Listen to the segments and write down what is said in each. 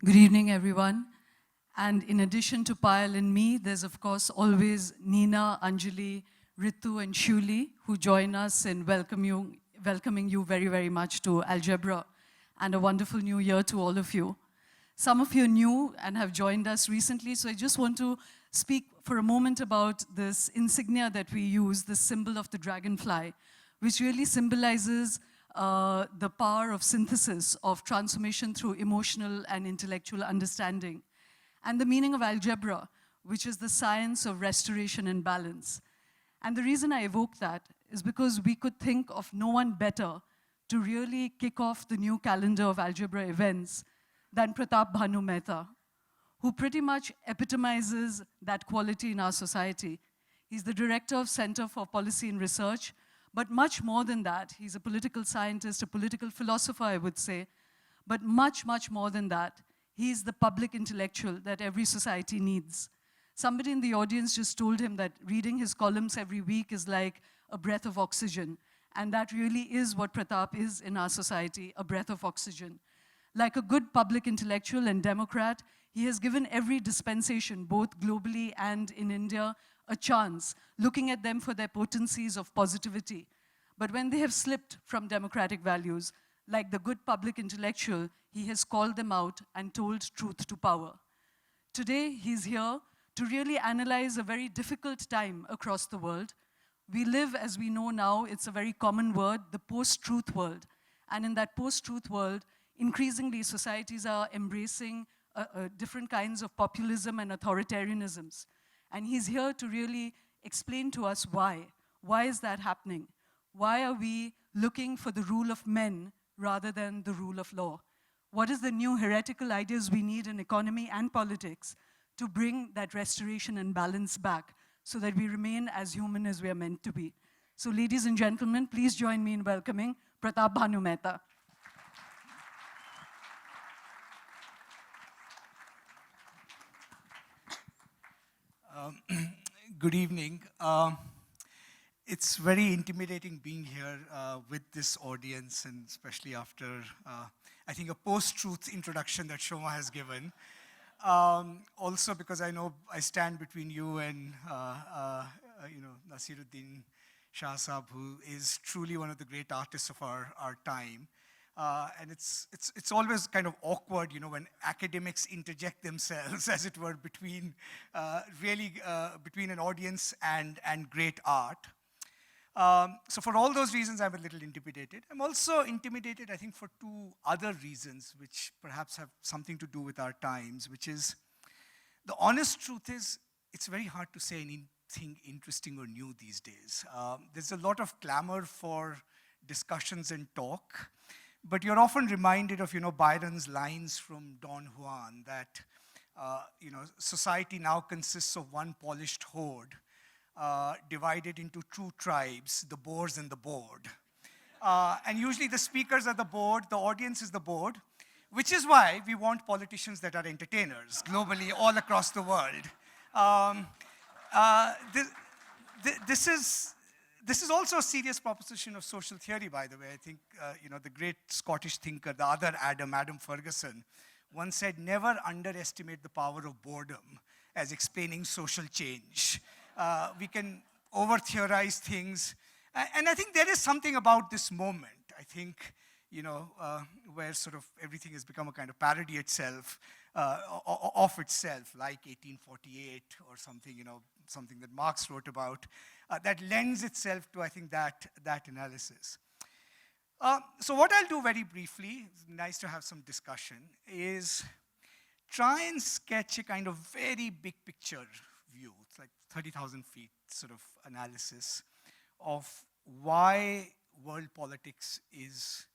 Good evening, everyone. And in addition to Payal and me, there's of course always Nina, Anjali, Ritu, and Shuli who join us in welcoming you very, very much to Algebra, and a wonderful new year to all of you. Some of you are new and have joined us recently, so I just want to speak for a moment about this insignia that we use, the symbol of the dragonfly, which really symbolizes the power of synthesis, of transformation through emotional and intellectual understanding, and the meaning of algebra, which is the science of restoration and balance. And the reason I evoke that is because we could think of no one better to really kick off the new calendar of algebra events than Pratap Bhanu Mehta, who pretty much epitomizes that quality in our society. He's the director of Center for Policy and Research, but much more than that. He's a political scientist, a political philosopher, I would say, but much, much more than that. He's the public intellectual that every society needs. Somebody in the audience just told him that reading his columns every week is like a breath of oxygen. And that really is what Pratap is in our society, a breath of oxygen. Like a good public intellectual and Democrat, he has given every dispensation, both globally and in India, a chance, looking at them for their potencies of positivity. But when they have slipped from democratic values, like the good public intellectual, he has called them out and told truth to power. Today, he's here to really analyze a very difficult time across the world. We live, as we know now, it's a very common word, the post-truth world. And in that post-truth world, increasingly societies are embracing different kinds of populism and authoritarianisms. And he's here to really explain to us why. Why is that happening? Why are we looking for the rule of men rather than the rule of law? What is the new heretical ideas we need in economy and politics to bring that restoration and balance back so that we remain as human as we are meant to be? So ladies and gentlemen, please join me in welcoming Pratap Bhanu Mehta. Good evening. It's very intimidating being here with this audience, and especially after, I think, a post-truth introduction that Shoma has given. Also because I know I stand between you and Nasiruddin Shah Sahab, who is truly one of the great artists of our time. And it's always kind of awkward, when academics interject themselves, as it were, between between an audience and great art. So for all those reasons, I'm a little intimidated. I'm also intimidated, I think, for two other reasons, which perhaps have something to do with our times, which is, the honest truth is, it's very hard to say anything interesting or new these days. There's a lot of clamor for discussions and talk. But you're often reminded of, Byron's lines from Don Juan that, society now consists of one polished horde, divided into two tribes, the boors and the bored. And usually the speakers are the bored, the audience is the bored, which is why we want politicians that are entertainers globally, all across the world. This is also a serious proposition of social theory, by the way. I think, the great Scottish thinker, the other Adam Ferguson, once said, never underestimate the power of boredom as explaining social change. We can over-theorize things. And I think there is something about this moment, I think, where sort of everything has become a kind of parody itself, of itself, like 1848 or something, something that Marx wrote about, that lends itself to, I think, that analysis. So what I'll do very briefly, it's nice to have some discussion, is try and sketch a kind of very big picture view. It's like 30,000 feet sort of analysis of why world politics is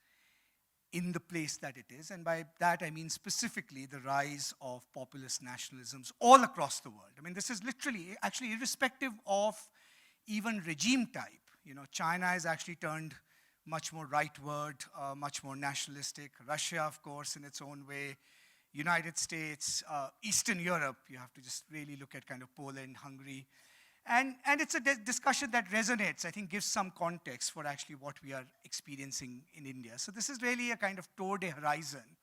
in the place that it is. And by that, I mean specifically the rise of populist nationalisms all across the world. I mean, this is literally, actually, irrespective of even regime type. China has actually turned much more rightward, much more nationalistic. Russia, of course, in its own way. United States, Eastern Europe, you have to just really look at kind of Poland, Hungary. And it's a discussion that resonates, I think, gives some context for actually what we are experiencing in India. So this is really a kind of tour de horizon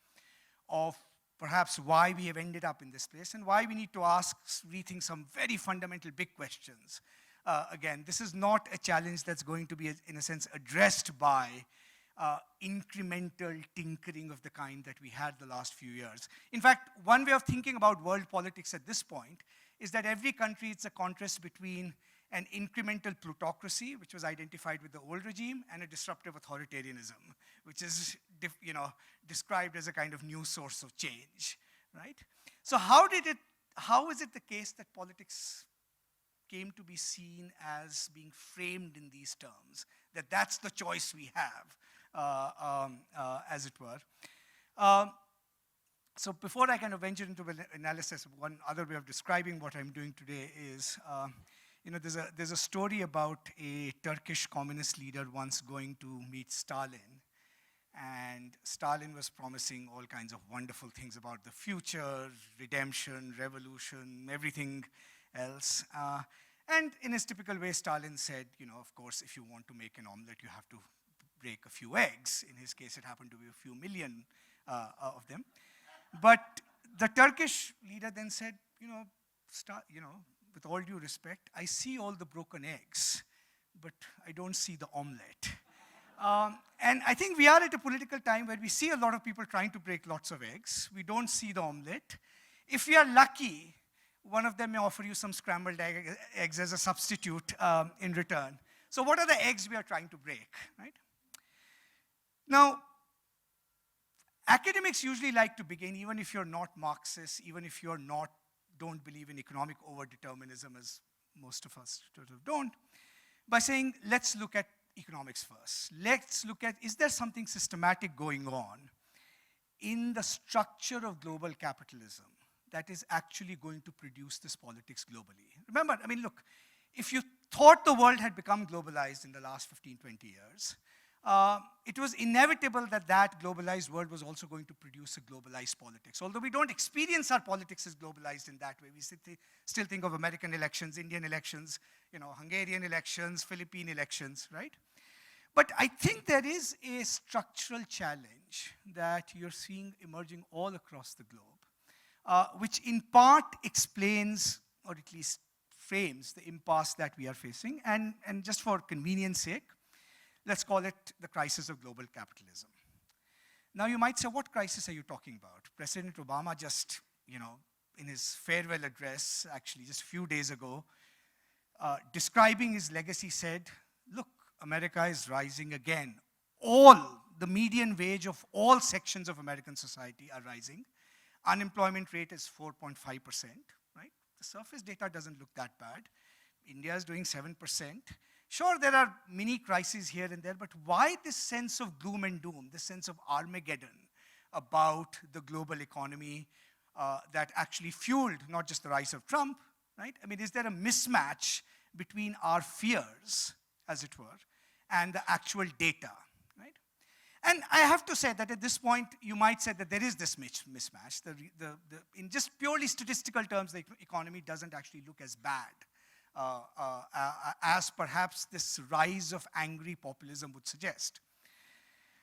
of perhaps why we have ended up in this place and why we need to rethink some very fundamental big questions. Again, this is not a challenge that's going to be, in a sense, addressed by incremental tinkering of the kind that we had the last few years. In fact, one way of thinking about world politics at this point is that every country, it's a contrast between an incremental plutocracy, which was identified with the old regime, and a disruptive authoritarianism, which is described as a kind of new source of change, right? So how is it the case that politics came to be seen as being framed in these terms, that that's the choice we have, as it were? So before I kind of venture into an analysis, one other way of describing what I'm doing today is, there's a story about a Turkish communist leader once going to meet Stalin, and Stalin was promising all kinds of wonderful things about the future, redemption, revolution, everything else. And in his typical way, Stalin said, of course, if you want to make an omelet, you have to break a few eggs. In his case, it happened to be a few million of them. But the Turkish leader then said, with all due respect, I see all the broken eggs, but I don't see the omelet. And I think we are at a political time where we see a lot of people trying to break lots of eggs. We don't see the omelet. If we are lucky, one of them may offer you some scrambled eggs as a substitute in return. So what are the eggs we are trying to break, right? Now, academics usually like to begin, even if you're not Marxist, even if you're don't believe in economic overdeterminism, as most of us sort of don't, by saying, let's look at economics first. Let's look at, is there something systematic going on in the structure of global capitalism that is actually going to produce this politics globally? Remember, look, if you thought the world had become globalized in the last 15, 20 years, it was inevitable that that globalized world was also going to produce a globalized politics. Although we don't experience our politics as globalized in that way. We still think of American elections, Indian elections, Hungarian elections, Philippine elections, right? But I think there is a structural challenge that you're seeing emerging all across the globe, which in part explains, or at least frames, the impasse that we are facing. And just for convenience sake, let's call it the crisis of global capitalism. Now you might say, what crisis are you talking about? President Obama just, in his farewell address, actually just a few days ago, describing his legacy said, look, America is rising again. The median wage of all sections of American society are rising. Unemployment rate is 4.5%, right? The surface data doesn't look that bad. India is doing 7%. Sure, there are mini crises here and there, but why this sense of gloom and doom, this sense of Armageddon about the global economy that actually fueled not just the rise of Trump, right? Is there a mismatch between our fears, as it were, and the actual data, right? And I have to say that at this point, you might say that there is this mismatch. In just purely statistical terms, the economy doesn't actually look as bad as perhaps this rise of angry populism would suggest.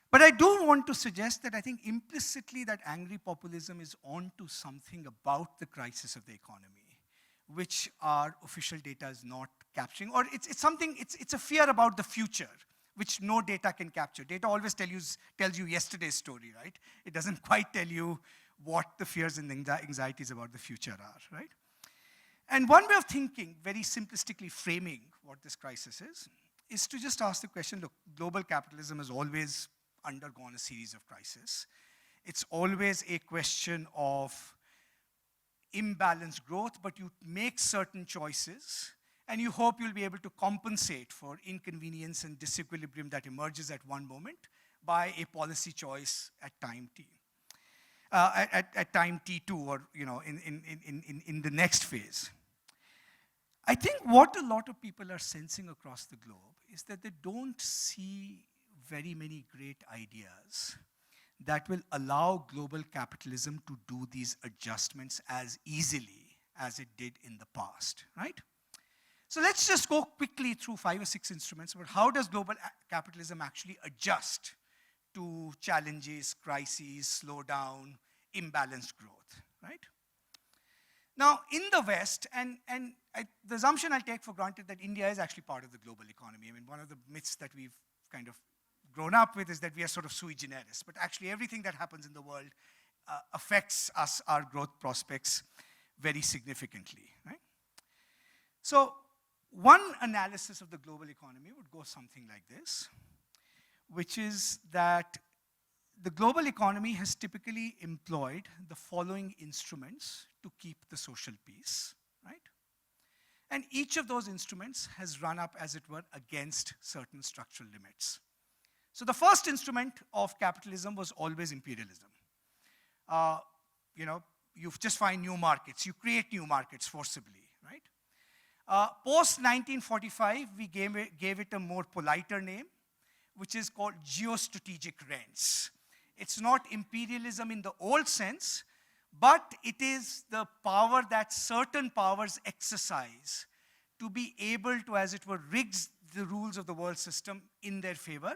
But I do want to suggest that I think implicitly that angry populism is onto something about the crisis of the economy, which our official data is not capturing, or it's a fear about the future, which no data can capture. Data always tells you yesterday's story, right? It doesn't quite tell you what the fears and anxieties about the future are, right? And one way of thinking, very simplistically framing what this crisis is to just ask the question, look, global capitalism has always undergone a series of crises. It's always a question of imbalanced growth, but you make certain choices, and you hope you'll be able to compensate for inconvenience and disequilibrium that emerges at one moment by a policy choice at time t. At time t2, or in the next phase. I think what a lot of people are sensing across the globe is that they don't see very many great ideas that will allow global capitalism to do these adjustments as easily as it did in the past, right? So let's just go quickly through 5 or 6 instruments about how does global capitalism actually adjust to challenges, crises, slowdown, imbalanced growth, right? Now, in the West, the assumption I'll take for granted that India is actually part of the global economy. I mean, one of the myths that we've kind of grown up with is that we are sort of sui generis, but actually everything that happens in the world affects us, our growth prospects, very significantly, right? So one analysis of the global economy would go something like this, which is that the global economy has typically employed the following instruments to keep the social peace, right? And each of those instruments has run up, as it were, against certain structural limits. So the first instrument of capitalism was always imperialism. You just find new markets, you create new markets forcibly, right? Post 1945, we gave it a more politer name, which is called geostrategic rents. It's not imperialism in the old sense, but it is the power that certain powers exercise to be able to, as it were, rig the rules of the world system in their favor.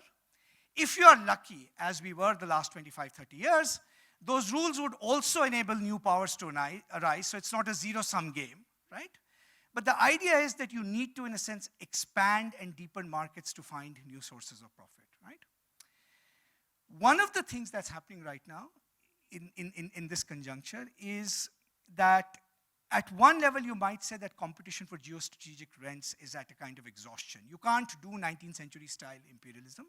If you are lucky, as we were the last 25, 30 years, those rules would also enable new powers to arise, so it's not a zero-sum game, right? But the idea is that you need to, in a sense, expand and deepen markets to find new sources of profit, right? One of the things that's happening right now in this conjuncture is that at one level you might say that competition for geostrategic rents is at a kind of exhaustion. You can't do 19th century style imperialism.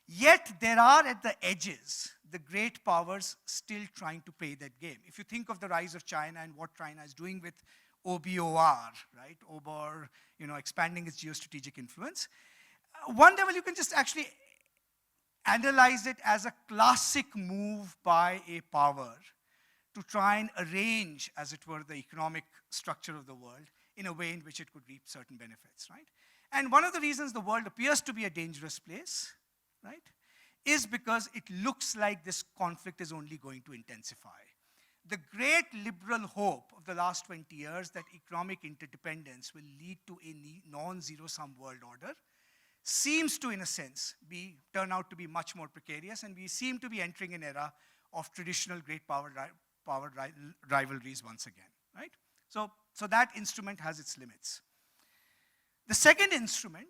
Yet there are at the edges the great powers still trying to play that game. If you think of the rise of China and what China is doing with OBOR, right? OBOR, expanding its geostrategic influence. One level you can just actually analyze it as a classic move by a power to try and arrange, as it were, the economic structure of the world in a way in which it could reap certain benefits, right? And one of the reasons the world appears to be a dangerous place, right, is because it looks like this conflict is only going to intensify. The great liberal hope of the last 20 years that economic interdependence will lead to a non-zero-sum world order seems to, in a sense, turn out to be much more precarious, and we seem to be entering an era of traditional great power rivalries once again, right? So that instrument has its limits. The second instrument,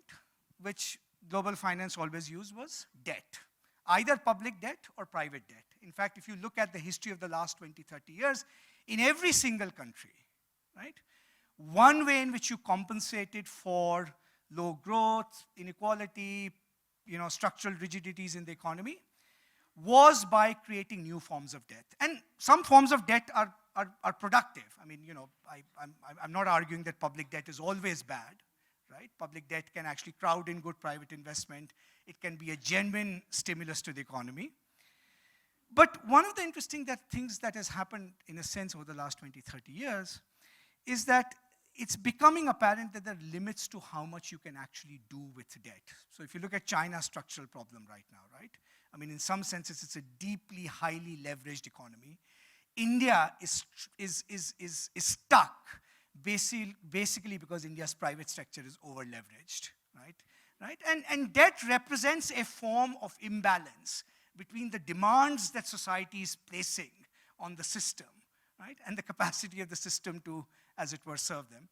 which global finance always used, was debt, either public debt or private debt. In fact, if you look at the history of the last 20, 30 years, in every single country, right, one way in which you compensated for low growth, inequality, structural rigidities in the economy was by creating new forms of debt. And some forms of debt are productive. I mean, I'm not arguing that public debt is always bad, right? Public debt can actually crowd in good private investment. It can be a genuine stimulus to the economy. But one of the interesting things that has happened, in a sense, over the last 20, 30 years is that it's becoming apparent that there are limits to how much you can actually do with debt. So if you look at China's structural problem right now, right? I mean, in some senses, it's a deeply, highly leveraged economy. India is stuck, basically because India's private sector is over-leveraged, right? And debt represents a form of imbalance between the demands that society is placing on the system, right, and the capacity of the system to, as it were, serve them.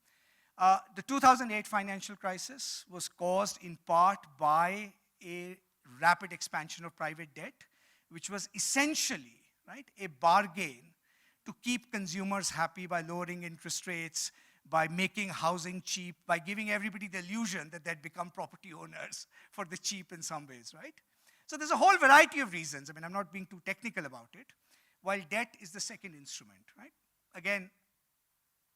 The 2008 financial crisis was caused in part by a rapid expansion of private debt, which was essentially, right, a bargain to keep consumers happy by lowering interest rates, by making housing cheap, by giving everybody the illusion that they'd become property owners for the cheap in some ways, right? So there's a whole variety of reasons. I mean, I'm not being too technical about it. While debt is the second instrument, right? Again,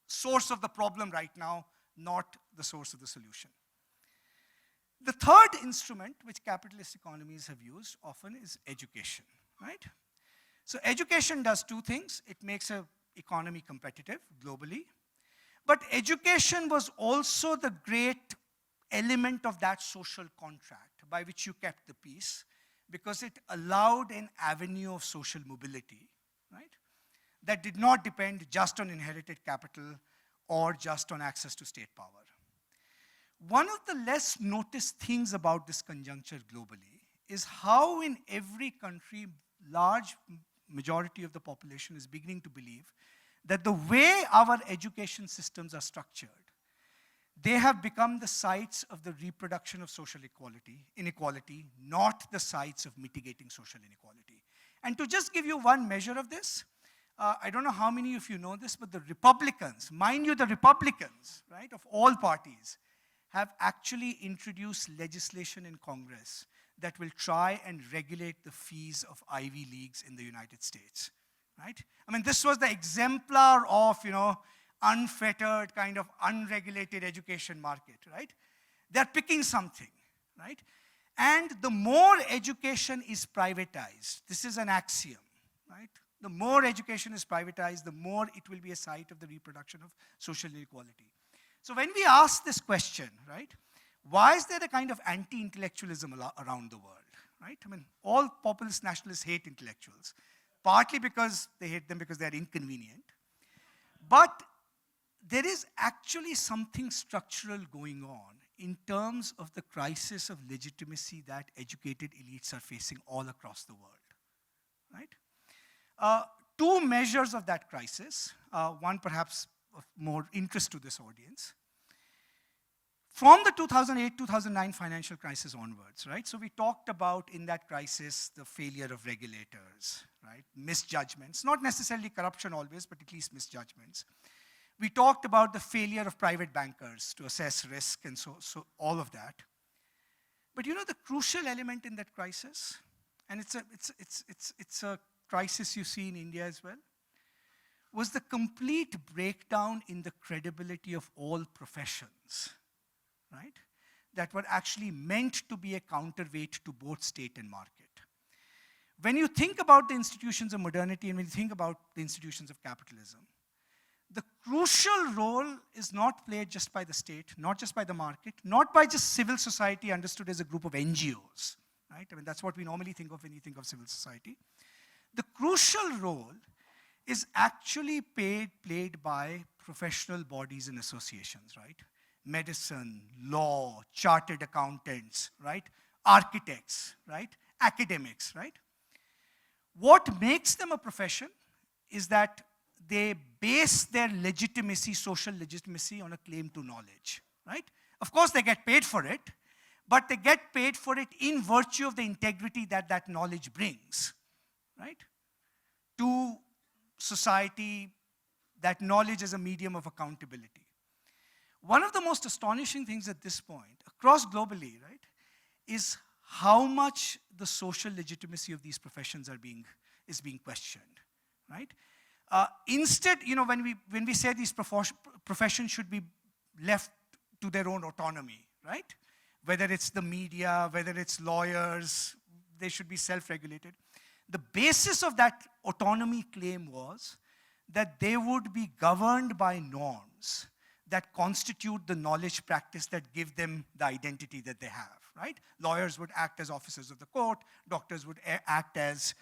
source of the problem right now, not the source of the solution. The third instrument which capitalist economies have used often is education, right? So education does two things. It makes an economy competitive globally. But education was also the great element of that social contract by which you kept the peace, because it allowed an avenue of social mobility, right, that did not depend just on inherited capital or just on access to state power. One of the less noticed things about this conjuncture globally is how in every country, large majority of the population is beginning to believe that the way our education systems are structured, they have become the sites of the reproduction of social inequality, not the sites of mitigating social inequality. And to just give you one measure of this, I don't know how many of you know this, but the Republicans, mind you, the Republicans, right, of all parties, have actually introduced legislation in Congress that will try and regulate the fees of Ivy Leagues in the United States, right? I mean, this was the exemplar of, unfettered, kind of unregulated education market, right? They're picking something, right? And the more education is privatized, this is an axiom, right? The more education is privatized, the more it will be a site of the reproduction of social inequality. So when we ask this question, right, why is there a kind of anti-intellectualism around the world, right? I mean, all populist nationalists hate intellectuals, partly because they hate them because they're inconvenient. But there is actually something structural going on in terms of the crisis of legitimacy that educated elites are facing all across the world, right? Two measures of that crisis, one perhaps of more interest to this audience. From the 2008-2009 financial crisis onwards, right? So we talked about in that crisis the failure of regulators, right? Misjudgments, not necessarily corruption always, but at least misjudgments. We talked about the failure of private bankers to assess risk and so all of that. But the crucial element in that crisis, and it's a crisis you see in India as well, was the complete breakdown in the credibility of all professions, right? That were actually meant to be a counterweight to both state and market. When you think about the institutions of modernity and when you think about the institutions of capitalism, the crucial role is not played just by the state, not just by the market, not by just civil society understood as a group of NGOs, right? I mean, that's what we normally think of when you think of civil society. The crucial role is actually played by professional bodies and associations, right? Medicine, law, chartered accountants, right? Architects, right? Academics, right? What makes them a profession is that they base their legitimacy, social legitimacy, on a claim to knowledge, right? Of course, they get paid for it, but they get paid for it in virtue of the integrity that that knowledge brings, right? To society, that knowledge is a medium of accountability. One of the most astonishing things at this point, across globally, right, is how much the social legitimacy of these professions is being questioned, right? Instead, when we say these professions should be left to their own autonomy, right? Whether it's the media, whether it's lawyers, they should be self-regulated. The basis of that autonomy claim was that they would be governed by norms that constitute the knowledge practice that give them the identity that they have, right? Lawyers would act as officers of the court, doctors would act as,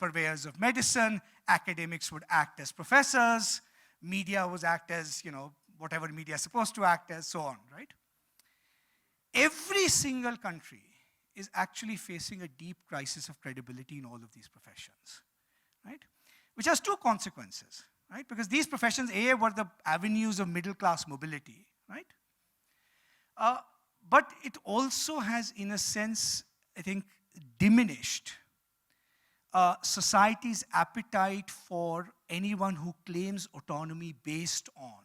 purveyors of medicine, academics would act as professors, media would act as, whatever media is supposed to act as, so on, right? Every single country is actually facing a deep crisis of credibility in all of these professions, right? Which has two consequences, right? Because these professions, A, were the avenues of middle-class mobility, right? But it also has, in a sense, I think, diminished society's appetite for anyone who claims autonomy based on,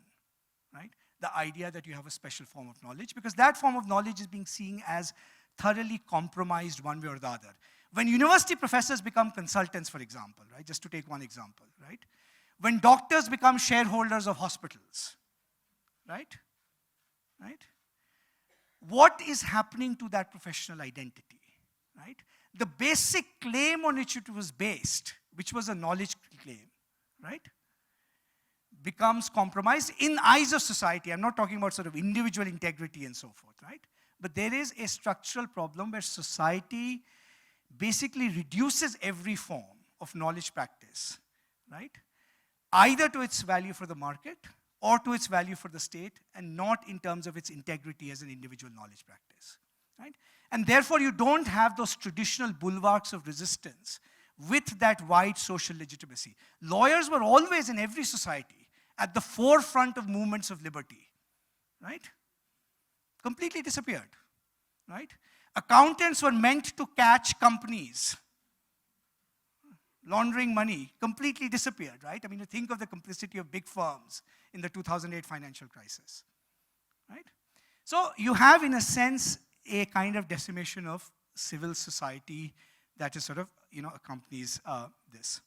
right, the idea that you have a special form of knowledge, because that form of knowledge is being seen as thoroughly compromised one way or the other. When university professors become consultants, for example, right, just to take one example, right, when doctors become shareholders of hospitals, right, what is happening to that professional identity, right? The basic claim on which it was based, which was a knowledge claim, right, becomes compromised in eyes of society. I'm not talking about sort of individual integrity and so forth, right? But there is a structural problem where society basically reduces every form of knowledge practice, right, either to its value for the market or to its value for the state, and not in terms of its integrity as an individual knowledge practice, right? And therefore, you don't have those traditional bulwarks of resistance with that wide social legitimacy. Lawyers were always in every society at the forefront of movements of liberty, right? Completely disappeared, right? Accountants were meant to catch companies laundering money, completely disappeared, right? I mean, you think of the complicity of big firms in the 2008 financial crisis, right? So you have, in a sense, a kind of decimation of civil society that is sort of, accompanies this.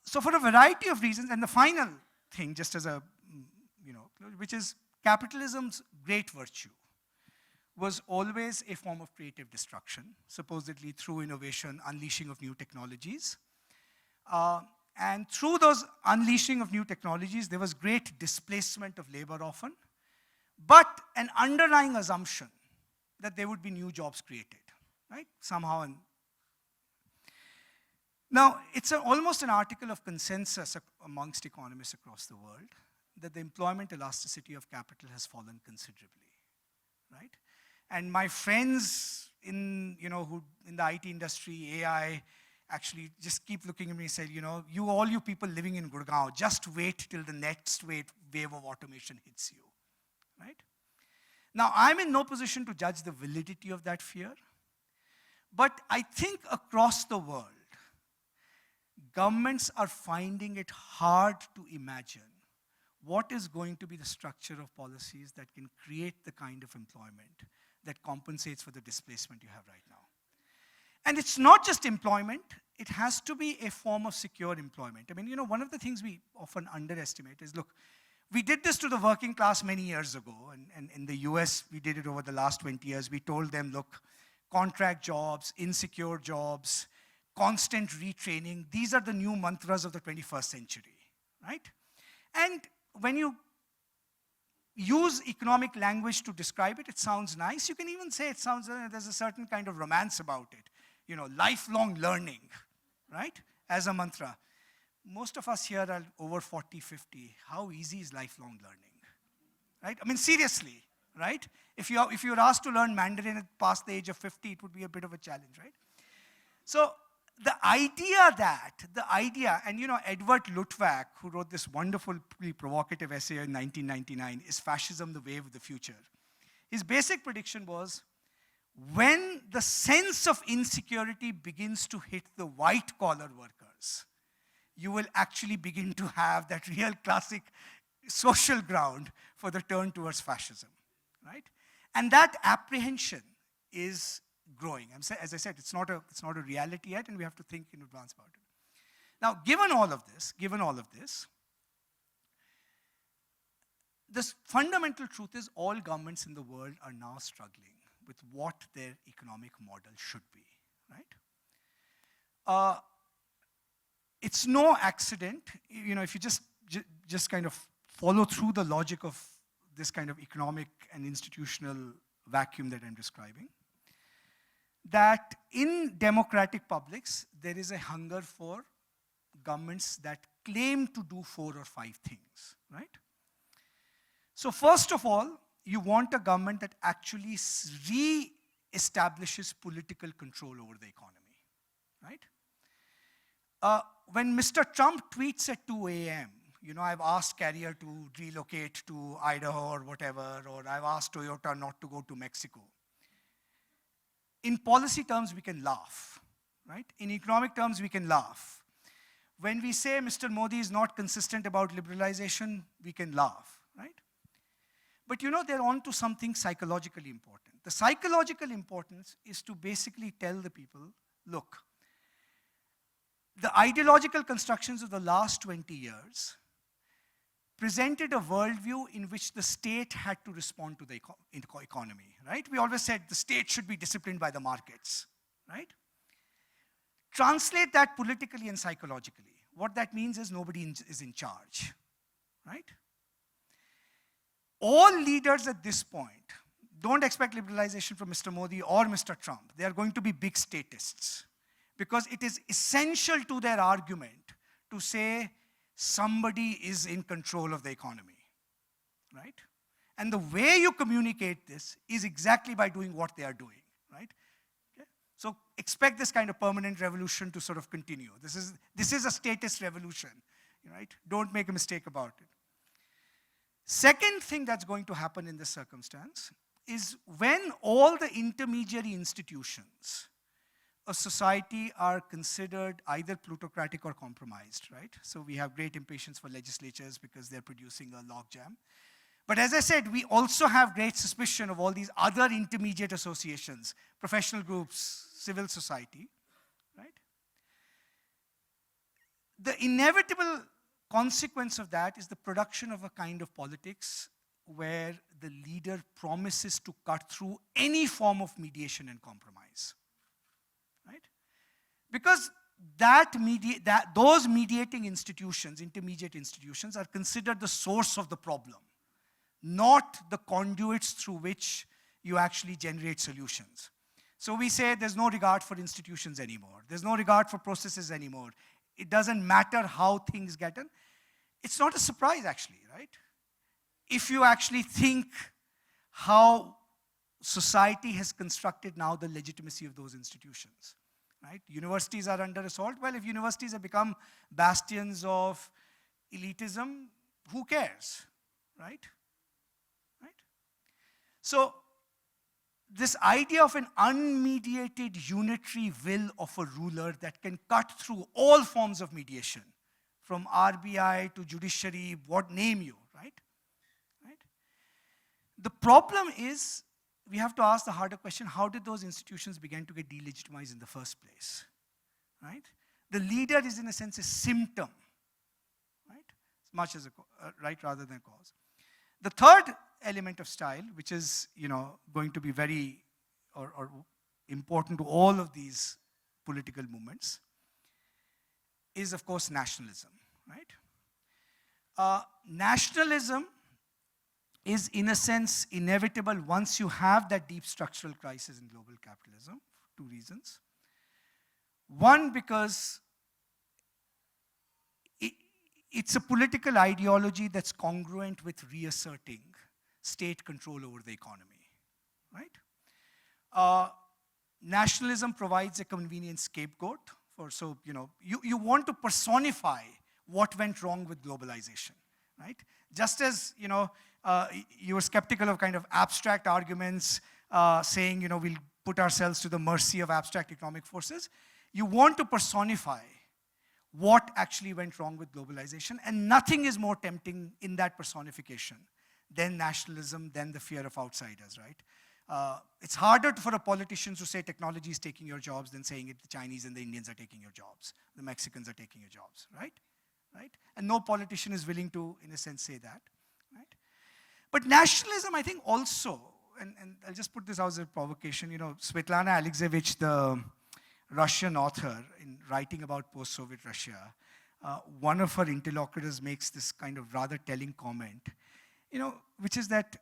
So for a variety of reasons, and the final thing, just as a, which is capitalism's great virtue, was always a form of creative destruction, supposedly through innovation, unleashing of new technologies. And through those unleashing of new technologies, there was great displacement of labor often, but an underlying assumption that there would be new jobs created, right? Somehow. Now, it's almost an article of consensus amongst economists across the world that the employment elasticity of capital has fallen considerably, right? And my friends in the IT industry, AI, actually just keep looking at me and say, all you people living in Gurgaon, just wait till the next wave of automation hits you, right? Now, I'm in no position to judge the validity of that fear, but I think across the world, governments are finding it hard to imagine what is going to be the structure of policies that can create the kind of employment that compensates for the displacement you have right now. And it's not just employment, it has to be a form of secure employment. I mean, one of the things we often underestimate is, look, we did this to the working class many years ago, and in the US, we did it over the last 20 years. We told them, look, contract jobs, insecure jobs, constant retraining, these are the new mantras of the 21st century, right? And when you use economic language to describe it, it sounds nice. You can even say it sounds, there's a certain kind of romance about it. Lifelong learning, right? As a mantra. Most of us here are over 40, 50. How easy is lifelong learning, right? I mean, seriously, right? If you're asked to learn Mandarin past the age of 50, it would be a bit of a challenge, right? So the idea, and Edward Luttwak, who wrote this wonderfully provocative essay in 1999, Is Fascism the Wave of the Future? His basic prediction was, when the sense of insecurity begins to hit the white-collar workers, you will actually begin to have that real classic social ground for the turn towards fascism, right? And that apprehension is growing. As I said, it's not a reality yet, and we have to think in advance about it. Now, given all of this, the fundamental truth is all governments in the world are now struggling with what their economic model should be, right? It's no accident, if you just kind of follow through the logic of this kind of economic and institutional vacuum that I'm describing, that in democratic publics, there is a hunger for governments that claim to do 4 or 5 things, right? So first of all, you want a government that actually re-establishes political control over the economy, right? When Mr. Trump tweets at 2 a.m., I've asked Carrier to relocate to Idaho or whatever, or I've asked Toyota not to go to Mexico. In policy terms, we can laugh, right? In economic terms, we can laugh. When we say Mr. Modi is not consistent about liberalization, we can laugh, right? But they're on to something psychologically important. The psychological importance is to basically tell the people, look, the ideological constructions of the last 20 years presented a worldview in which the state had to respond to the economy, right? We always said the state should be disciplined by the markets, right? Translate that politically and psychologically. What that means is nobody is in charge, right? All leaders at this point don't expect liberalization from Mr. Modi or Mr. Trump. They are going to be big statists because it is essential to their argument to say somebody is in control of the economy, right? And the way you communicate this is exactly by doing what they are doing, right? Okay? So expect this kind of permanent revolution to sort of continue. This is a statist revolution, right? Don't make a mistake about it. Second thing that's going to happen in this circumstance is when all the intermediary institutions of society are considered either plutocratic or compromised, right? So we have great impatience for legislatures because they're producing a logjam. But as I said, we also have great suspicion of all these other intermediate associations, professional groups, civil society, right? The inevitable consequence of that is the production of a kind of politics where the leader promises to cut through any form of mediation and compromise, right? Because those mediating institutions, intermediate institutions, are considered the source of the problem, not the conduits through which you actually generate solutions. So we say there's no regard for institutions anymore. There's no regard for processes anymore. It doesn't matter how things get done. It's not a surprise, actually, right? If you actually think how society has constructed now the legitimacy of those institutions, right? Universities are under assault. Well, if universities have become bastions of elitism, who cares, right? Right? So this idea of an unmediated unitary will of a ruler that can cut through all forms of mediation, from RBI to judiciary, what name you, right? Right? The problem is, we have to ask the harder question, how did those institutions begin to get delegitimized in the first place, right? The leader is, in a sense, a symptom, right? As much as right rather than a cause. The third element of style, which is, going to be very or important to all of these political movements, is, of course, nationalism, right? Nationalism is, in a sense, inevitable once you have that deep structural crisis in global capitalism, for two reasons. One, because it's a political ideology that's congruent with reasserting state control over the economy, right? Nationalism provides a convenient scapegoat for, you want to personify what went wrong with globalization, right? Just as, you were skeptical of kind of abstract arguments saying, we'll put ourselves to the mercy of abstract economic forces, you want to personify what actually went wrong with globalization, and nothing is more tempting in that personification than nationalism, than the fear of outsiders, right? It's harder for a politician to say technology is taking your jobs than saying it the Chinese and the Indians are taking your jobs, the Mexicans are taking your jobs, right? Right? And no politician is willing to, in a sense, say that, right? But nationalism, I think, also, and I'll just put this out as a provocation, Svetlana Alexievich, the Russian author, in writing about post-Soviet Russia, one of her interlocutors makes this kind of rather telling comment, which is that,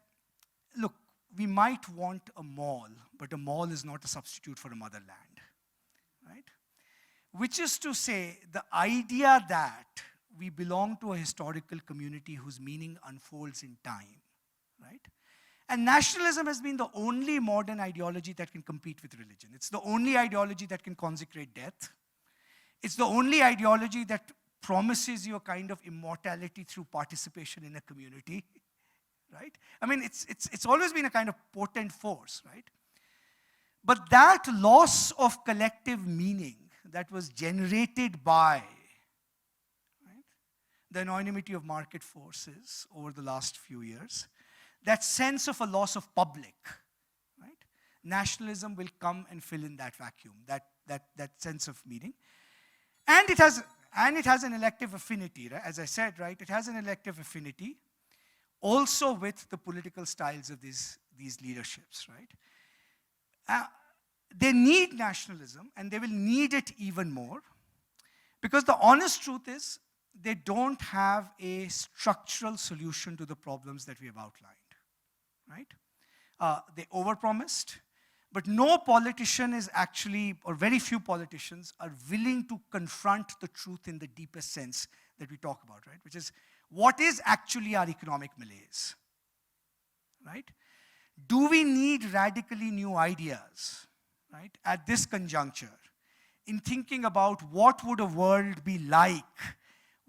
look, we might want a mall, but a mall is not a substitute for a motherland, right? Which is to say, the idea that we belong to a historical community whose meaning unfolds in time, right? And nationalism has been the only modern ideology that can compete with religion. It's the only ideology that can consecrate death. It's the only ideology that promises you a kind of immortality through participation in a community, right? I mean, it's always been a kind of potent force, right? But that loss of collective meaning that was generated by, right, the anonymity of market forces over the last few years, that sense of a loss of public, right? Nationalism will come and fill in that vacuum, that sense of meaning. And it has an elective affinity, right? As I said, right? It has an elective affinity also with the political styles of these leaderships, right? They need nationalism, and they will need it even more, because the honest truth is they don't have a structural solution to the problems that we have outlined, right? They overpromised, but no politician is actually, or very few politicians, are willing to confront the truth in the deepest sense that we talk about, right? Which is, what is actually our economic malaise, right? Do we need radically new ideas, right, at this conjuncture, in thinking about what would a world be like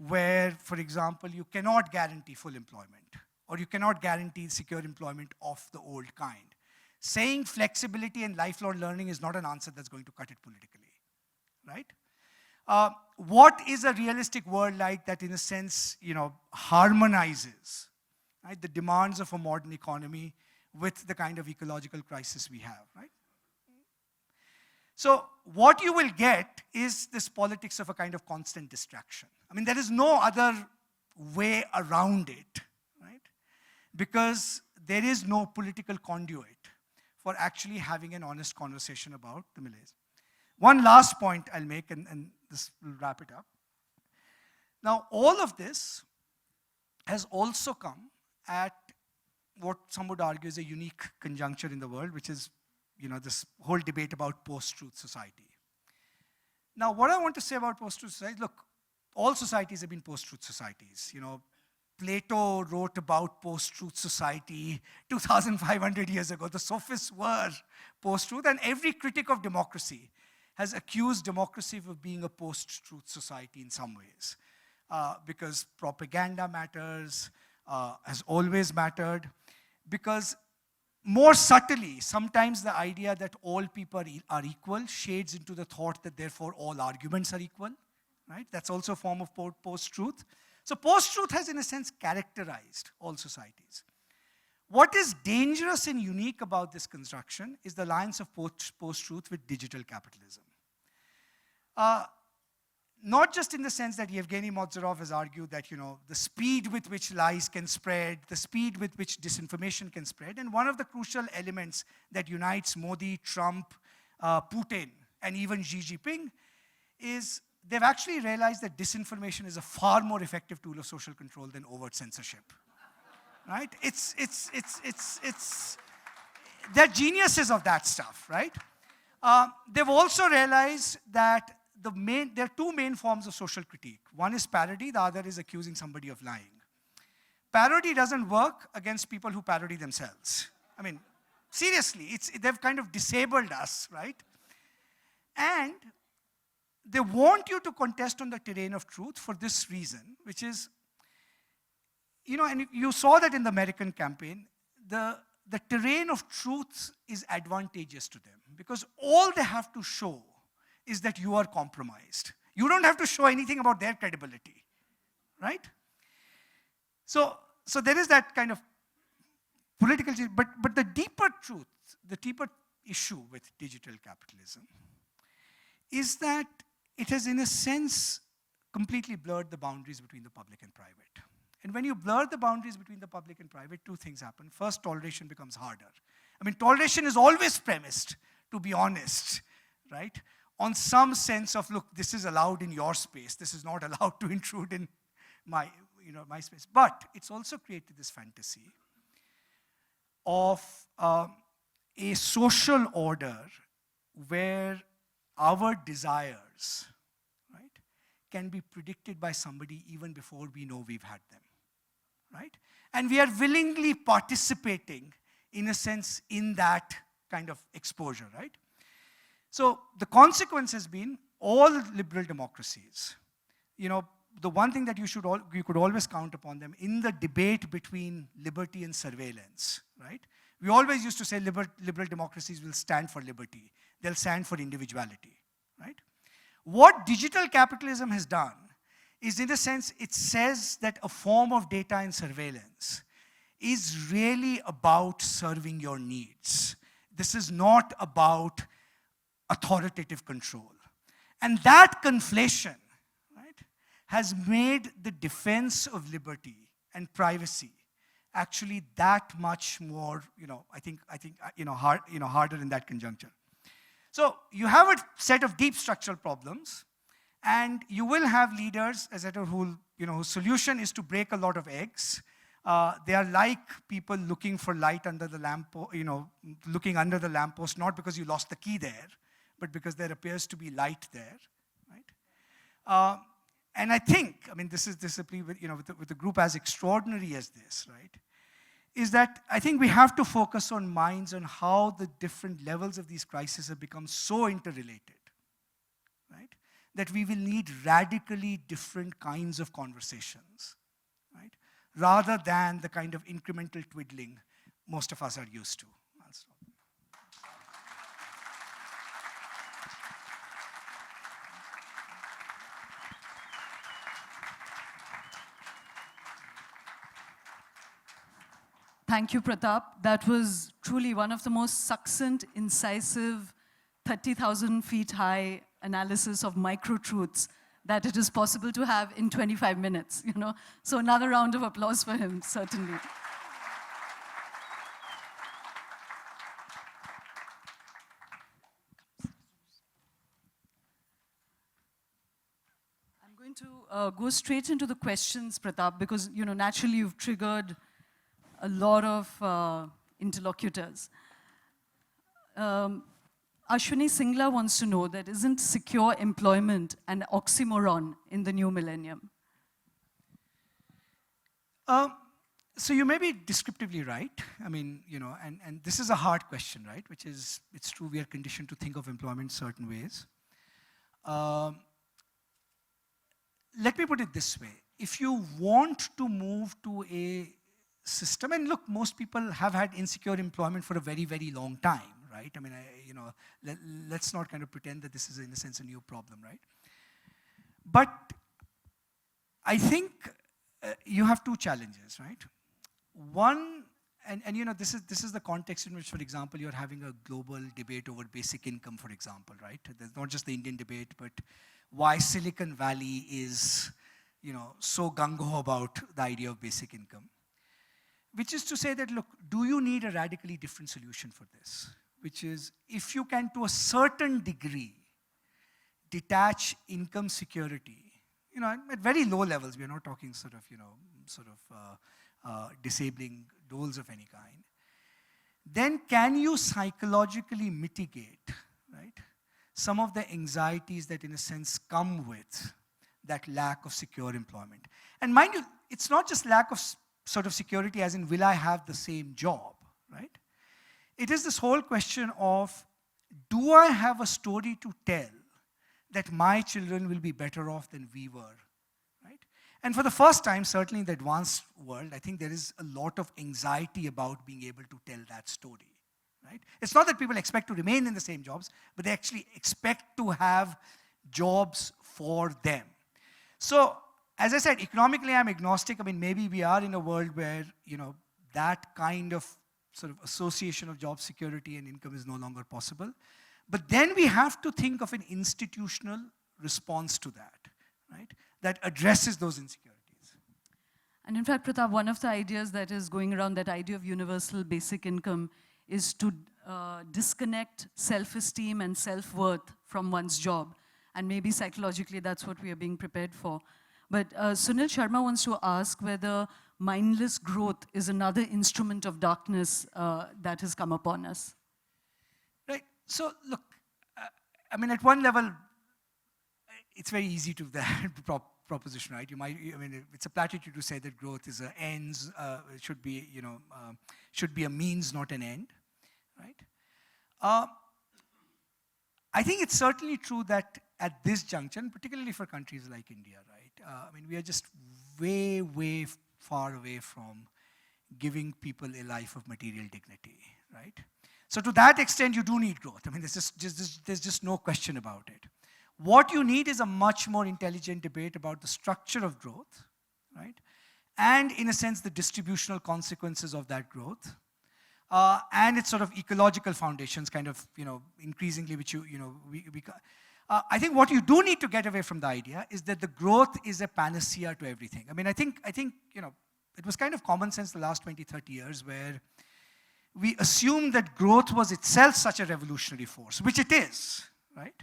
where, for example, you cannot guarantee full employment, or you cannot guarantee secure employment of the old kind. Saying flexibility and lifelong learning is not an answer that's going to cut it politically, right? What is a realistic world like that, in a sense, harmonizes, right, the demands of a modern economy with the kind of ecological crisis we have, right? So what you will get is this politics of a kind of constant distraction. I mean, there is no other way around it, right? Because there is no political conduit for actually having an honest conversation about the malaise. One last point I'll make, and this will wrap it up. Now, all of this has also come at what some would argue is a unique conjuncture in the world, which is, this whole debate about post-truth society. Now, what I want to say about post-truth society, look, all societies have been post-truth societies. Plato wrote about post-truth society 2,500 years ago. The sophists were post-truth, and every critic of democracy has accused democracy of being a post-truth society in some ways. Because propaganda matters, has always mattered. Because more subtly, sometimes the idea that all people are equal shades into the thought that therefore all arguments are equal, right? That's also a form of post-truth. So post-truth has, in a sense, characterized all societies. What is dangerous and unique about this construction is the alliance of post-truth with digital capitalism. Not just in the sense that Yevgeny Modzarov has argued that, the speed with which lies can spread, the speed with which disinformation can spread, and one of the crucial elements that unites Modi, Trump, Putin, and even Xi Jinping is they've actually realized that disinformation is a far more effective tool of social control than overt censorship, right? They're geniuses of that stuff, right? They've also realized that there are two main forms of social critique. One is parody, the other is accusing somebody of lying. Parody doesn't work against people who parody themselves. I mean, seriously, they've kind of disabled us, right? And they want you to contest on the terrain of truth for this reason, which is, and you saw that in the American campaign, the terrain of truth is advantageous to them because all they have to show is that you are compromised. You don't have to show anything about their credibility, right? So there is that kind of political, but the deeper truth, the deeper issue with digital capitalism is that it has, in a sense, completely blurred the boundaries between the public and private. And when you blur the boundaries between the public and private, two things happen. First, toleration becomes harder. I mean, toleration is always premised, to be honest, right, on some sense of, look, this is allowed in your space. This is not allowed to intrude in my space. But it's also created this fantasy of a social order where our desires, right, can be predicted by somebody even before we know we've had them, right? And we are willingly participating, in a sense, in that kind of exposure, right? So the consequence has been all liberal democracies, the one thing that you could always count upon them in the debate between liberty and surveillance, right? We always used to say liberal democracies will stand for liberty. They'll stand for individuality, right? What digital capitalism has done is, in a sense, it says that a form of data and surveillance is really about serving your needs. This is not about authoritative control. And that conflation, right, has made the defense of liberty and privacy actually that much more, harder in that conjuncture. So you have a set of deep structural problems, and you will have leaders, whose solution is to break a lot of eggs. They are like people looking for light under the lamp, looking under the lamppost, not because you lost the key there, but because there appears to be light there, right? And I think, this is a plea with a group as extraordinary as this, right, is that I think we have to focus on minds on how the different levels of these crises have become so interrelated, right? That we will need radically different kinds of conversations, right? Rather than the kind of incremental twiddling most of us are used to. I'll stop. Thank you, Pratap. That was truly one of the most succinct, incisive, 30,000 feet high analysis of micro-truths that it is possible to have in 25 minutes, you know? So another round of applause for him, certainly. I'm going to go straight into the questions, Pratap, because, you know, naturally you've triggered a lot of interlocutors. Ashwini Singla wants to know that isn't secure employment an oxymoron in the new millennium? So you may be descriptively right. I mean, you know, and this is a hard question, right? Which is, it's true we are conditioned to think of employment certain ways. Let me put it this way. If you want to move to a system, and look, most people have had insecure employment for a very, very long time, right? I mean, you know, let's not kind of pretend that this is, in a sense, a new problem, right? But I think you have two challenges, right? One, and you know, this is the context in which, for example, you're having a global debate over basic income, for example, right? There's not just the Indian debate, but why Silicon Valley is, you know, so gung-ho about the idea of basic income. Which is to say that, look, do you need a radically different solution for this? Which is, if you can, to a certain degree, detach income security, you know, at very low levels, we are not talking sort of, you know, disabling doles of any kind, then can you psychologically mitigate, right, some of the anxieties that in a sense come with that lack of secure employment? And mind you, it's not just lack of sort of security as in will I have the same job, right? It is this whole question of, do I have a story to tell that my children will be better off than we were, right? And for the first time, certainly in the advanced world, I think there is a lot of anxiety about being able to tell that story, right? It's not that people expect to remain in the same jobs, but they actually expect to have jobs for them. So, as I said, economically I'm agnostic. I mean, maybe we are in a world where, you know, that kind of sort of association of job security and income is no longer possible. But then we have to think of an institutional response to that, right? That addresses those insecurities. And in fact, Pratap, one of the ideas that is going around, that idea of universal basic income, is to disconnect self-esteem and self-worth from one's job. And maybe psychologically that's what we are being prepared for. But Sunil Sharma wants to ask whether mindless growth is another instrument of darkness that has come upon us. Right. So look, I mean, at one level, it's very easy to that proposition, right? You might, I mean, it's a platitude to say that growth is a ends, it should be, you know, should be a means, not an end, right? I think it's certainly true that at this juncture, and particularly for countries like India, right? I mean, we are just way, way far away from giving people a life of material dignity, right? So to that extent, you do need growth. I mean, there's just no question about it. What you need is a much more intelligent debate about the structure of growth, right? And in a sense, the distributional consequences of that growth. And its sort of ecological foundations kind of, you know, increasingly, which I think what you do need to get away from the idea is that the growth is a panacea to everything. I mean, I think, you know, it was kind of common sense the last 20, 30 years where we assumed that growth was itself such a revolutionary force, which it is, right?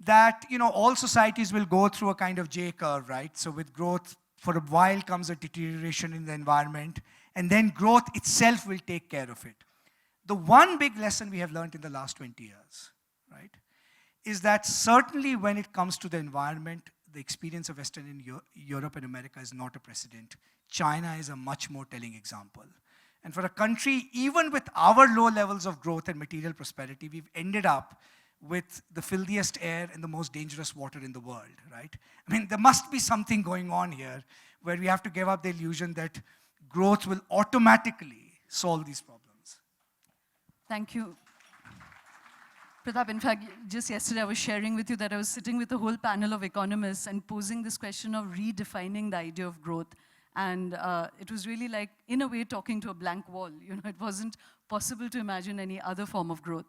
That, you know, all societies will go through a kind of J curve, right? So with growth, for a while comes a deterioration in the environment, and then growth itself will take care of it. The one big lesson we have learned in the last 20 years, right, is that certainly when it comes to the environment, the experience of Western Europe and America is not a precedent. China is a much more telling example. And for a country, even with our low levels of growth and material prosperity, we've ended up with the filthiest air and the most dangerous water in the world, right? I mean, there must be something going on here where we have to give up the illusion that growth will automatically solve these problems. Thank you. Pratap, in fact, just yesterday I was sharing with you that I was sitting with a whole panel of economists and posing this question of redefining the idea of growth. And it was really like, in a way, talking to a blank wall. You know, it wasn't possible to imagine any other form of growth.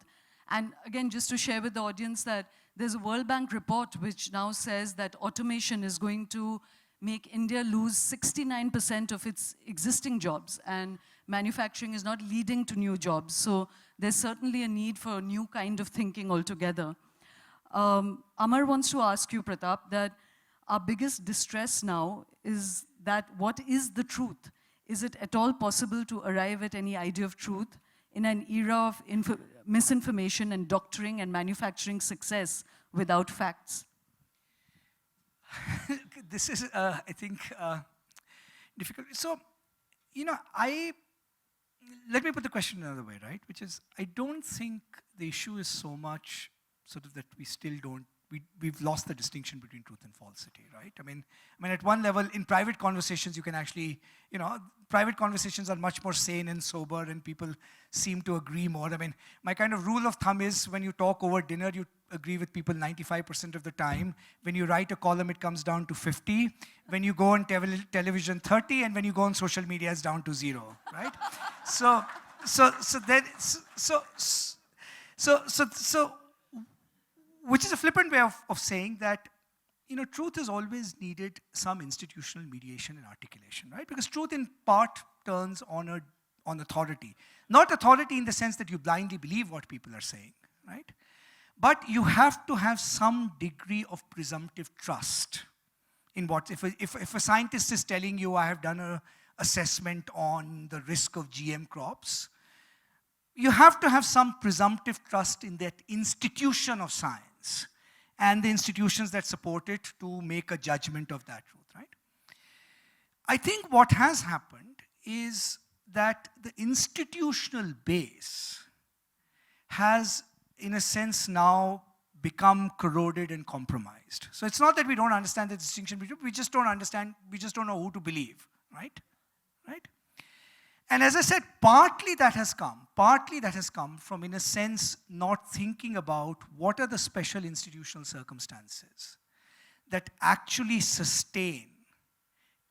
And again, just to share with the audience that there's a World Bank report which now says that automation is going to make India lose 69% of its existing jobs, and manufacturing is not leading to new jobs. So there's certainly a need for a new kind of thinking altogether. Amar wants to ask you, Pratap, that our biggest distress now is that what is the truth? Is it at all possible to arrive at any idea of truth in an era of misinformation and doctoring and manufacturing success without facts? This is, I think, difficult. So, you know, let me put the question another way, right? Which is, I don't think the issue is so much sort of that we still don't, we've lost the distinction between truth and falsity, right? I mean, at one level, in private conversations, you can actually, you know, private conversations are much more sane and sober, and people seem to agree more. I mean, my kind of rule of thumb is when you talk over dinner, you agree with people 95% of the time. When you write a column, it comes down to 50. When you go on television, 30, and when you go on social media, it's down to 0, right? So which is a flippant way of saying that, you know, truth has always needed some institutional mediation and articulation, right? Because truth in part turns on authority. Not authority in the sense that you blindly believe what people are saying, right? But you have to have some degree of presumptive trust in what, if a scientist is telling you, I have done an assessment on the risk of GM crops, you have to have some presumptive trust in that institution of science and the institutions that support it to make a judgment of that truth, right? I think what has happened is that the institutional base has, in a sense, now become corroded and compromised. So it's not that we don't understand the distinction between, we just don't understand, we just don't know who to believe, right? Right? And as I said, partly that has come from, in a sense, not thinking about what are the special institutional circumstances that actually sustain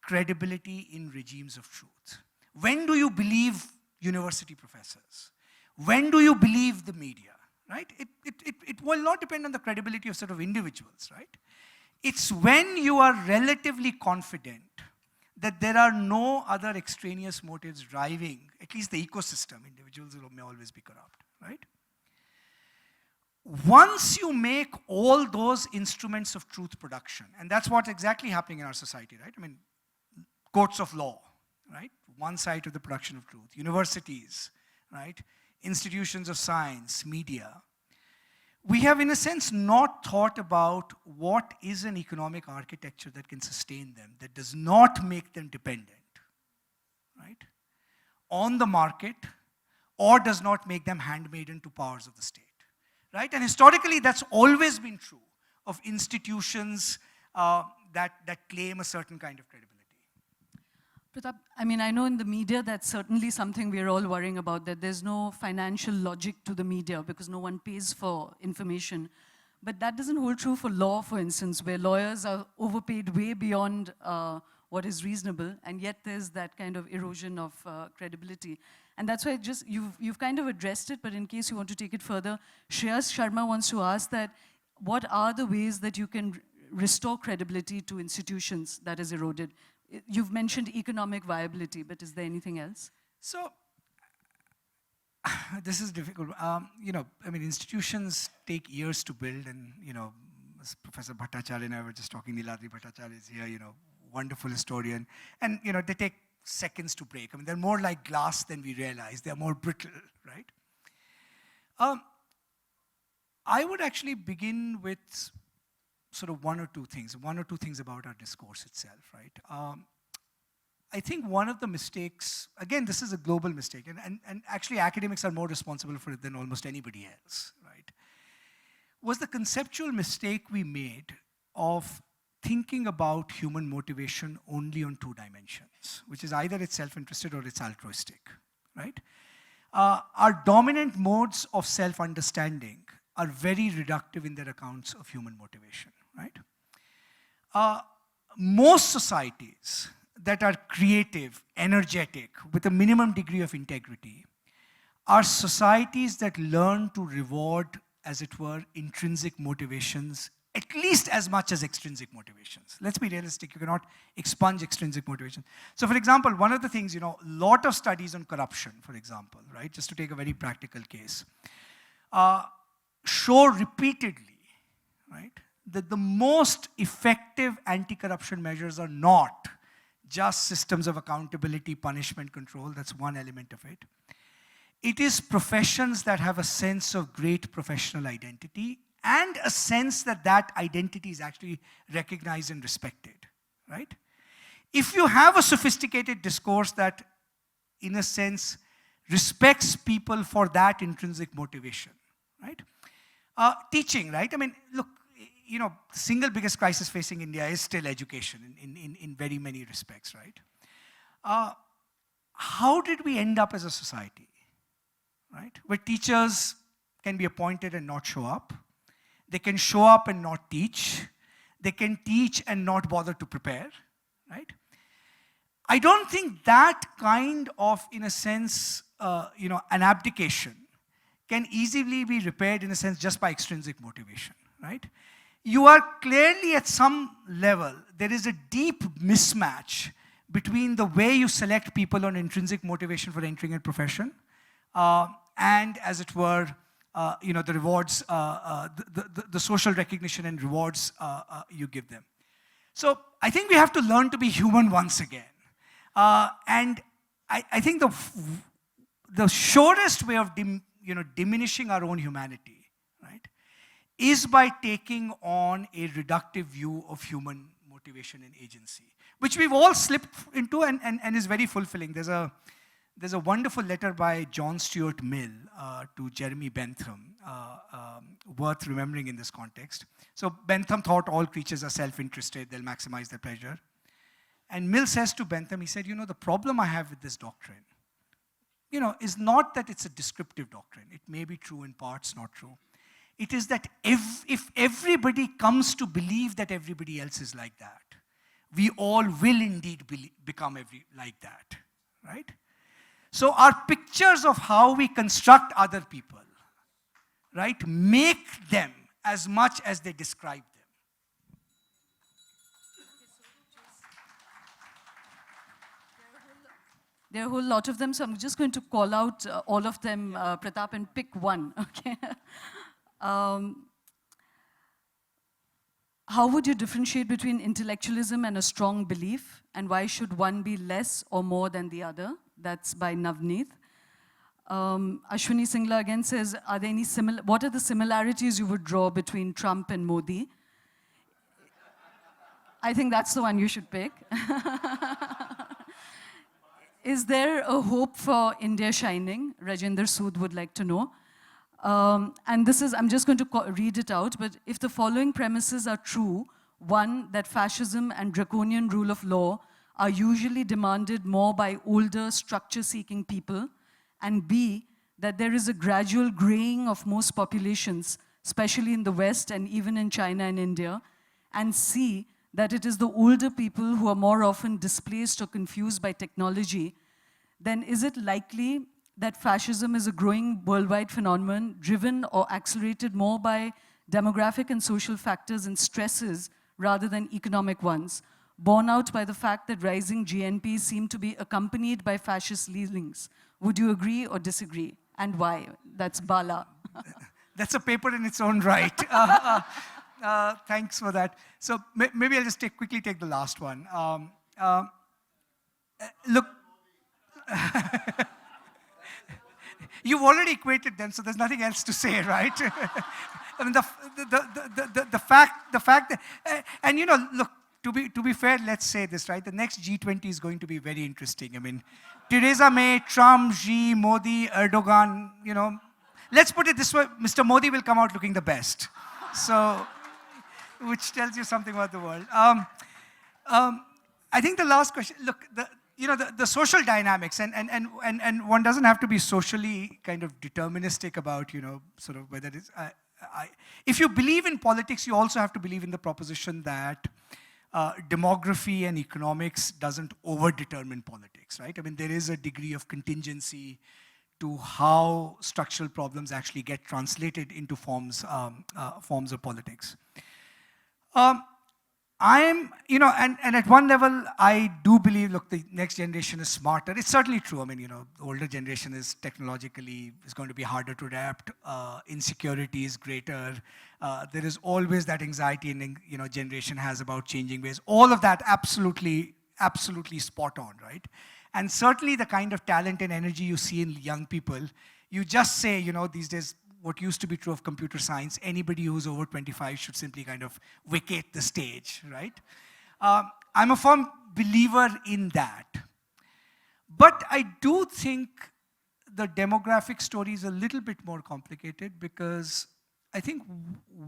credibility in regimes of truth. When do you believe university professors? When do you believe the media, right? It will not depend on the credibility of sort of individuals, right? It's when you are relatively confident that there are no other extraneous motives driving, at least the ecosystem. Individuals may always be corrupt, right? Once you make all those instruments of truth production, and that's what's exactly happening in our society, right? I mean, courts of law, right? One side of the production of truth. Universities, right? Institutions of science, media. We have, in a sense, not thought about what is an economic architecture that can sustain them, that does not make them dependent, right, on the market, or does not make them handmaiden to powers of the state, right? And historically, that's always been true of institutions that claim a certain kind of credibility. Pratap, I mean, I know in the media that's certainly something we're all worrying about, that there's no financial logic to the media because no one pays for information. But that doesn't hold true for law, for instance, where lawyers are overpaid way beyond what is reasonable, and yet there's that kind of erosion of credibility. And that's why you've kind of addressed it, but in case you want to take it further, Shreyas Sharma wants to ask that, what are the ways that you can restore credibility to institutions that is eroded? You've mentioned economic viability, but is there anything else? So, this is difficult. You know, I mean, institutions take years to build, and, you know, as Professor Bhattacharya and I were just talking, Niladri Bhattacharya is here, you know, wonderful historian, and, you know, they take seconds to break. I mean, they're more like glass than we realize. They're more brittle, right? I would actually begin with sort of one or two things about our discourse itself, right? I think one of the mistakes, again, this is a global mistake, and actually academics are more responsible for it than almost anybody else, right? Was the conceptual mistake we made of thinking about human motivation only on two dimensions, which is either it's self-interested or it's altruistic, right? Our dominant modes of self-understanding are very reductive in their accounts of human motivation, right? Most societies that are creative, energetic, with a minimum degree of integrity, are societies that learn to reward, as it were, intrinsic motivations at least as much as extrinsic motivations. Let's be realistic, you cannot expunge extrinsic motivation. So for example, one of the things, lot of studies on corruption, for example, right, just to take a very practical case, show repeatedly, right, that the most effective anti-corruption measures are not just systems of accountability, punishment, control. That's one element of it. It is professions that have a sense of great professional identity and a sense that that identity is actually recognized and respected, right? If you have a sophisticated discourse that, in a sense, respects people for that intrinsic motivation, right? Teaching, right? I mean, look, the single biggest crisis facing India is still education in very many respects, right? How did we end up as a society, right? Where teachers can be appointed and not show up. They can show up and not teach. They can teach and not bother to prepare, right? I don't think that kind of, in a sense, an abdication can easily be repaired, in a sense, just by extrinsic motivation, right? You are clearly at some level, there is a deep mismatch between the way you select people on intrinsic motivation for entering a profession and, as it were, the rewards, the social recognition and rewards you give them. So I think we have to learn to be human once again. And I think the surest way of diminishing our own humanity, right, is by taking on a reductive view of human motivation and agency, which we've all slipped into and is very fulfilling. There's a wonderful letter by John Stuart Mill to Jeremy Bentham, worth remembering in this context. So Bentham thought all creatures are self-interested, they'll maximize their pleasure. And Mill says to Bentham, he said, the problem I have with this doctrine, is not that it's a descriptive doctrine. It may be true in parts, not true. It is that if everybody comes to believe that everybody else is like that, we all will indeed become like that, right? So our pictures of how we construct other people, right, make them as much as they describe them. There are a whole lot of them, so I'm just going to call out all of them, Pratap, and pick one, okay? How would you differentiate between intellectualism and a strong belief, and why should one be less or more than the other? That's by Navneet. Ashwini Singla again says, what are the similarities you would draw between Trump and Modi? I think that's the one you should pick. Is there a hope for India shining? Rajinder Sood would like to know. And this is, I'm just going to read it out, but if the following premises are true, one, that fascism and draconian rule of law are usually demanded more by older, structure-seeking people, and B, that there is a gradual graying of most populations, especially in the West and even in China and India, and C, that it is the older people who are more often displaced or confused by technology, then is it likely that fascism is a growing worldwide phenomenon driven or accelerated more by demographic and social factors and stresses rather than economic ones, borne out by the fact that rising GNPs seem to be accompanied by fascist leanings? Would you agree or disagree? And why? That's Bala. That's a paper in its own right. Thanks for that. So maybe I'll just quickly take the last one. Look, you've already equated them, so there's nothing else to say, right? I mean, the fact that, and look, to be fair, let's say this, right? The next G20 is going to be very interesting. I mean, Theresa May, Trump, Xi, Modi, Erdogan, you know. Let's put it this way, Mr. Modi will come out looking the best. So, which tells you something about the world. I think the last question, look, the social dynamics, and one doesn't have to be socially kind of deterministic about, sort of whether it's, if you believe in politics, you also have to believe in the proposition that demography and economics doesn't over-determine politics, right? I mean, there is a degree of contingency to how structural problems actually get translated into forms of politics. And at one level, I do believe, look, the next generation is smarter. It's certainly true. I mean, the older generation is technologically, is going to be harder to adapt. Insecurity is greater. There is always that anxiety generation has about changing ways. All of that absolutely spot on, right? And certainly the kind of talent and energy you see in young people, you just say, these days, what used to be true of computer science, anybody who's over 25 should simply kind of vacate the stage, right? I'm a firm believer in that. But I do think the demographic story is a little bit more complicated because I think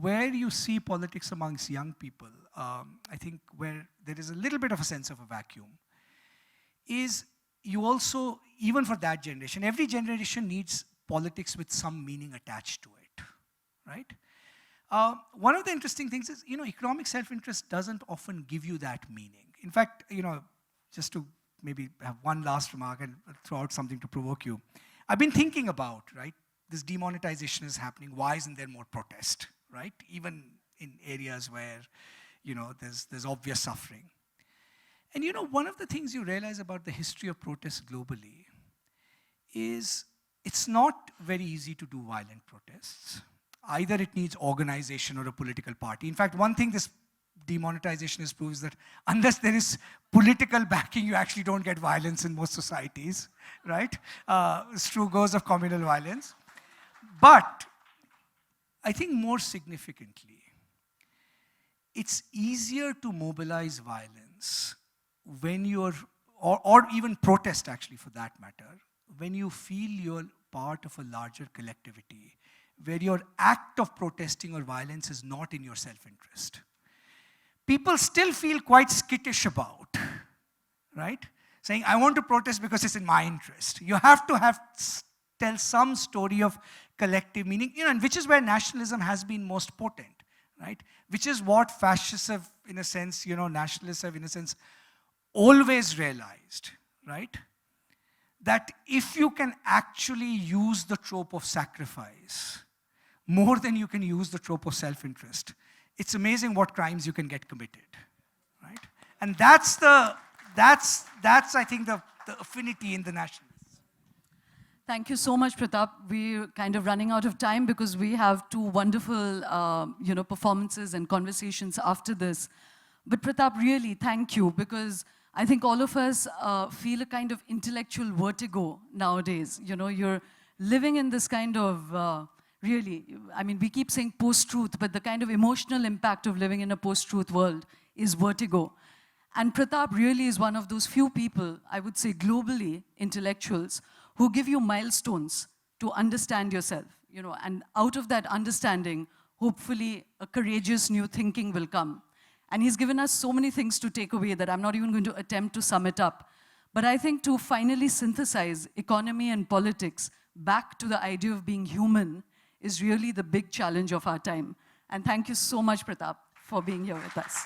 where you see politics amongst young people, I think where there is a little bit of a sense of a vacuum, is you also, even for that generation, every generation needs politics with some meaning attached to it, right? One of the interesting things is, economic self-interest doesn't often give you that meaning. In fact, just to maybe have one last remark and throw out something to provoke you. I've been thinking about, right, this demonetization is happening. Why isn't there more protest, right? Even in areas where, there's obvious suffering. And one of the things you realize about the history of protests globally is it's not very easy to do violent protests. Either it needs organization or a political party. In fact, one thing this demonetization has proved is that unless there is political backing, you actually don't get violence in most societies, right? It's true goes of communal violence. But I think more significantly, it's easier to mobilize violence when you're, or even protest actually for that matter, when you feel you're part of a larger collectivity, where your act of protesting or violence is not in your self-interest. People still feel quite skittish about, right? Saying, I want to protest because it's in my interest. You have to tell some story of collective meaning, and which is where nationalism has been most potent, right? Which is what fascists have, in a sense, nationalists have, in a sense, always realized, right? That if you can actually use the trope of sacrifice more than you can use the trope of self-interest, it's amazing what crimes you can get committed, right? And that's I think the affinity in the nationalists. Thank you so much, Pratap. We're kind of running out of time because we have two wonderful, performances and conversations after this. But Pratap, really, thank you, because I think all of us feel a kind of intellectual vertigo nowadays. You're living in this kind of, really, I mean, we keep saying post-truth, but the kind of emotional impact of living in a post-truth world is vertigo. And Pratap really is one of those few people, I would say globally, intellectuals, who give you milestones to understand yourself. And out of that understanding, hopefully a courageous new thinking will come. And he's given us so many things to take away that I'm not even going to attempt to sum it up. But I think to finally synthesize economy and politics back to the idea of being human is really the big challenge of our time. And thank you so much, Pratap, for being here with us.